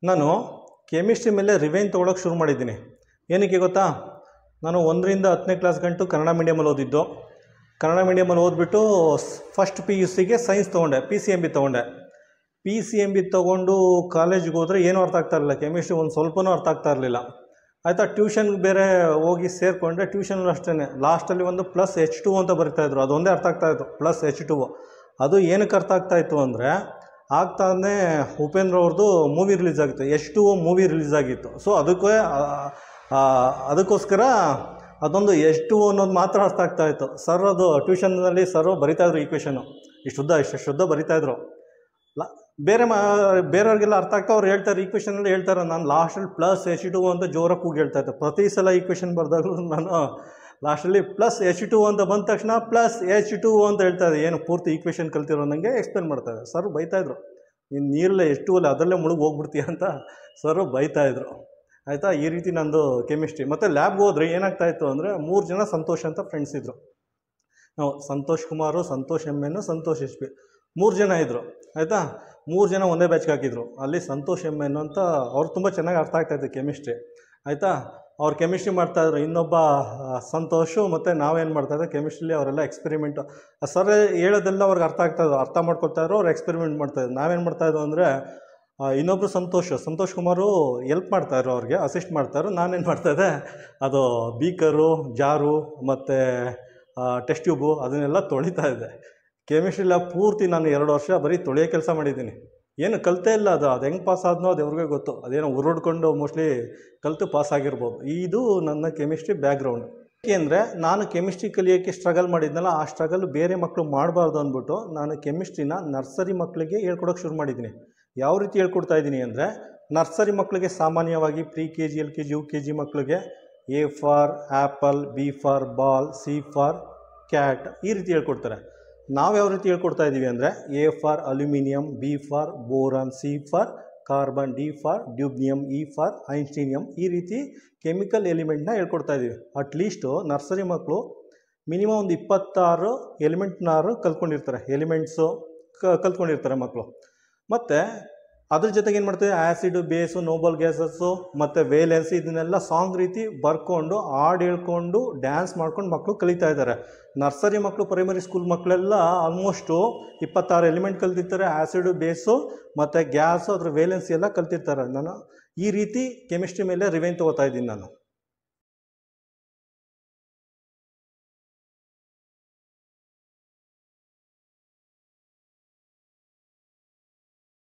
ನಾನು ಕೆಮಿಸ್ಟ್ರಿ ಮೇಲೆ ರಿವೆಂಜ್ ತೊಗೊಳಕ್ಕೆ ಶುರು ಮಾಡಿದ್ದೀನಿ. ಏನಕ್ಕೆ ಗೊತ್ತಾ, ನಾನು 1ರಿಂದ 10ನೇ ಕ್ಲಾಸ್ ಗಂಟು ಕನ್ನಡ ಮೀಡಿಯಮಲ್ಲಿ ಓದಿದ್ದು. ಕನ್ನಡ ಮೀಡಿಯಮಲ್ಲಿ ಓದ್ಬಿಟ್ಟು ಫಸ್ಟ್ PUCಗೆ ಸೈನ್ಸ್ ತೊಗೊಂಡೆ, PCMB ತೊಗೊಂಡೆ. PCMB ತೊಗೊಂಡು ಕಾಲೇಜಿಗೆ ಹೋದರೆ ಏನೂ ಅರ್ಥ ಆಗ್ತಾ ಇರಲಿಲ್ಲ, ಕೆಮಿಸ್ಟ್ರಿ ಒಂದು ಸ್ವಲ್ಪನೂ ಅರ್ಥ ಆಗ್ತಾ ಇರಲಿಲ್ಲ. ಆಯಿತಾ, ಟ್ಯೂಷನ್ಗೆ ಬೇರೆ ಹೋಗಿ ಸೇರಿಕೊಂಡೆ. ಟ್ಯೂಷನ್ ಅಷ್ಟೇ ಲಾಸ್ಟಲ್ಲಿ ಒಂದು +H2O ಅಂತ ಬರಿತಾಯಿದ್ರು, ಅದೊಂದೇ ಅರ್ಥ ಆಗ್ತಾಯಿತ್ತು, +H2O. ಅದು ಏನಕ್ಕೆ ಅರ್ಥ ಆಗ್ತಾಯಿತ್ತು ಅಂದರೆ, ಆಗ್ತಾನೆ ಉಪೇಂದ್ರ ಅವ್ರದ್ದು ಮೂವಿ ರಿಲೀಸ್ ಆಗಿತ್ತು, H2O ಮೂವಿ ರಿಲೀಸ್ ಆಗಿತ್ತು. ಸೊ ಅದಕ್ಕೋಸ್ಕರ ಅದೊಂದು H2O ಅನ್ನೋದು ಮಾತ್ರ ಅರ್ಥ ಆಗ್ತಾಯಿತ್ತು. ಸರ್ ಅದು ಟ್ಯೂಷನ್ನಲ್ಲಿ ಸರ್ ಬರಿತಾಯಿದ್ರು ಈಕ್ವೇಷನ್ನು, ಇಷ್ಟು ಶುದ್ಧ ಬರಿತಾಯಿದ್ರು. ಬೇರೆಯವ್ರಿಗೆಲ್ಲ ಅರ್ಥ ಆಗ್ತಾ ಅವ್ರು ಹೇಳ್ತಾರೆ, ಈಕ್ವೇಷನಲ್ಲಿ ಹೇಳ್ತಾರೆ. ನಾನು ಲಾಸ್ಟಲ್ಲಿ +H2O ಅಂತ ಜೋರಾಗಿ ಕೂಗಿ ಹೇಳ್ತಾಯಿದ್ದೆ. ಪ್ರತಿ ಸಲ ಈಕ್ವೇಷನ್ ಬರೆದಾಗಲೂ ನಾನು ಲಾಸ್ಟಲ್ಲಿ +H2O ಅಂತ ಬಂದ ತಕ್ಷಣ +H2O ಅಂತ ಹೇಳ್ತಾಯಿದ್ದೆ. ಏನು ಪೂರ್ತಿ ಈಕ್ವೇಷನ್ ಕಲ್ತಿರೋ ನನಗೆ ಎಕ್ಸ್ಪ್ಲೇನ್ ಮಾಡ್ತಾಯಿದ್ದೆ. ಸರ್ ಬೈತಾಯಿದ್ರು, ನೀನು ನೀರಲ್ಲೇ H2O ಅದರಲ್ಲೇ ಮುಳುಗಿ ಹೋಗ್ಬಿಡ್ತೀಯ ಅಂತ ಸರ್ ಬೈತಾಯಿದ್ರು. ಆಯಿತಾ, ಈ ರೀತಿ ನಂದು ಕೆಮಿಸ್ಟ್ರಿ. ಮತ್ತು ಲ್ಯಾಬ್ಗೆ ಹೋದರೆ ಏನಾಗ್ತಾಯಿತ್ತು ಅಂದರೆ, 3 ಜನ ಸಂತೋಷ್ ಅಂತ ಫ್ರೆಂಡ್ಸ್ ಇದ್ದರು. ನಾವು ಸಂತೋಷ್ ಕುಮಾರು, ಸಂತೋಷ್ MN, ಸಂತೋಷ್ HP 3 ಜನ ಇದ್ದರು. ಆಯಿತಾ, 3 ಜನ ಒಂದೇ ಬ್ಯಾಚ್ಗೆ ಹಾಕಿದ್ರು. ಅಲ್ಲಿ ಸಂತೋಷ್ MN ಅಂತ ಅವ್ರು ತುಂಬ ಚೆನ್ನಾಗಿ ಅರ್ಥ ಆಗ್ತಾಯಿತ್ತು ಕೆಮಿಸ್ಟ್ರಿ. ಆಯಿತಾ, ಅವ್ರು ಕೆಮಿಸ್ಟ್ರಿ ಮಾಡ್ತಾಯಿದ್ರು. ಇನ್ನೊಬ್ಬ ಸಂತೋಷು ಮತ್ತು ನಾವೇನು ಮಾಡ್ತಾಯಿದ್ದೆ ಕೆಮಿಸ್ಟ್ರಿಲಿ, ಅವರೆಲ್ಲ ಎಕ್ಸ್ಪೆರಿಮೆಂಟು. ಸರ್ ಹೇಳೋದೆಲ್ಲ ಅವ್ರಿಗೆ ಅರ್ಥ ಆಗ್ತಾಯಿದ್ರು, ಅರ್ಥ ಮಾಡ್ಕೊತಾಯಿದ್ರು. ಅವ್ರು ಎಕ್ಸ್ಪೆರಿಮೆಂಟ್ ಮಾಡ್ತಾಯಿದ್ರು. ನಾವೇನು ಮಾಡ್ತಾಯಿದ್ವು ಅಂದರೆ, ಇನ್ನೊಬ್ಬರು ಸಂತೋಷ್ ಕುಮಾರು ಎಲ್ಪ್ ಮಾಡ್ತಾಯಿದ್ರು, ಅವ್ರಿಗೆ ಅಸಿಸ್ಟ್ ಮಾಡ್ತಾಯಿದ್ರು. ನಾನೇನು ಮಾಡ್ತಾಯಿದ್ದೆ, ಅದು ಬೀಕರು, ಜಾರು ಮತ್ತು ಟೆಸ್ಟ್ ಟ್ಯೂಬು ಅದನ್ನೆಲ್ಲ ತೊಳಿತಾ ಇದ್ದೆ. ಕೆಮಿಸ್ಟ್ರಿ ಲ್ಯಾಬ್ ಪೂರ್ತಿ ನಾನು 2 ವರ್ಷ ಬರೀ ತೊಳೆಯೋ ಕೆಲಸ ಮಾಡಿದ್ದೀನಿ. ಏನು ಕಲಿತೇ ಇಲ್ಲ. ಅದು ಹೆಂಗೆ ಪಾಸ್ ಆದ್ನೋ ಅದು ಅವ್ರಿಗೆ ಗೊತ್ತು. ಅದೇನೋ ಉರುಡ್ಕೊಂಡು ಮೋಸ್ಟ್ಲಿ ಕಲಿತು ಪಾಸ್ ಆಗಿರ್ಬೋದು. ಇದು ನನ್ನ ಕೆಮಿಸ್ಟ್ರಿ ಬ್ಯಾಕ್ಗ್ರೌಂಡ್. ಏಕೆಂದರೆ ನಾನು ಕೆಮಿಸ್ಟ್ರಿ ಕಲಿಯೋಕ್ಕೆ ಸ್ಟ್ರಗಲ್ ಮಾಡಿದ್ನಲ್ಲ, ಆ ಸ್ಟ್ರಗಲ್ ಬೇರೆ ಮಕ್ಕಳು ಮಾಡಬಾರ್ದು ಅಂದ್ಬಿಟ್ಟು ನಾನು ಕೆಮಿಸ್ಟ್ರಿನ ನರ್ಸರಿ ಮಕ್ಕಳಿಗೆ ಹೇಳ್ಕೊಡೋಕ್ಕೆ ಶುರು ಮಾಡಿದ್ದೀನಿ. ಯಾವ ರೀತಿ ಹೇಳ್ಕೊಡ್ತಾ ಇದ್ದೀನಿ ಅಂದರೆ, ನರ್ಸರಿ ಮಕ್ಕಳಿಗೆ ಸಾಮಾನ್ಯವಾಗಿ pre-KG, LKG, UKG ಮಕ್ಕಳಿಗೆ A for apple, B for ball, C for cat ಈ ರೀತಿ ಹೇಳ್ಕೊಡ್ತಾರೆ. ನಾವು ಯಾವ ರೀತಿ ಹೇಳ್ಕೊಡ್ತಾ ಇದ್ದೀವಿ ಅಂದರೆ, A for aluminium, B for boron, C for carbon, D for dubnium, E for einsteinium ಈ ರೀತಿ ಕೆಮಿಕಲ್ ಎಲಿಮೆಂಟ್ನ ಹೇಳ್ಕೊಡ್ತಾ ಇದ್ದೀವಿ. ಅಟ್ಲೀಸ್ಟು ನರ್ಸರಿ ಮಕ್ಕಳು ಮಿನಿಮಮ್ ಒಂದು 26 ಎಲಿಮೆಂಟ್ನಾರು ಕಲ್ತ್ಕೊಂಡಿರ್ತಾರೆ, ಎಲಿಮೆಂಟ್ಸು ಕಲ್ತ್ಕೊಂಡಿರ್ತಾರೆ ಮಕ್ಕಳು. ಮತ್ತು ಅದ್ರ ಜೊತೆಗೆ ಏನು ಮಾಡ್ತೀವಿ, ಆ್ಯಸಿಡು, ಬೇಸು, ನೋಬಲ್ ಗ್ಯಾಸಸ್ಸು ಮತ್ತು ವೇಲೆನ್ಸಿ ಇದನ್ನೆಲ್ಲ ಸಾಂಗ್ ರೀತಿ ಬರ್ಕೊಂಡು ಹಾಡು ಹೇಳ್ಕೊಂಡು ಡ್ಯಾನ್ಸ್ ಮಾಡ್ಕೊಂಡು ಮಕ್ಕಳು ಕಲಿತಾ ಇದ್ದಾರೆ. ನರ್ಸರಿ ಮಕ್ಕಳು, ಪ್ರೈಮರಿ ಸ್ಕೂಲ್ ಮಕ್ಕಳೆಲ್ಲ ಆಲ್ಮೋಸ್ಟು 26 ಎಲಿಮೆಂಟ್ ಕಲ್ತಿರ್ತಾರೆ. ಆ್ಯಸಿಡು, ಬೇಸು ಮತ್ತು ಗ್ಯಾಸು, ಅದ್ರ ವೇಲೆನ್ಸಿ ಎಲ್ಲ ಕಲ್ತಿರ್ತಾರೆ. ನಾನು ಈ ರೀತಿ ಕೆಮಿಸ್ಟ್ರಿ ಮೇಲೆ ರಿವೆಂಜ್ ತೊಗೋತಾ ಇದ್ದೀನಿ ನಾನು.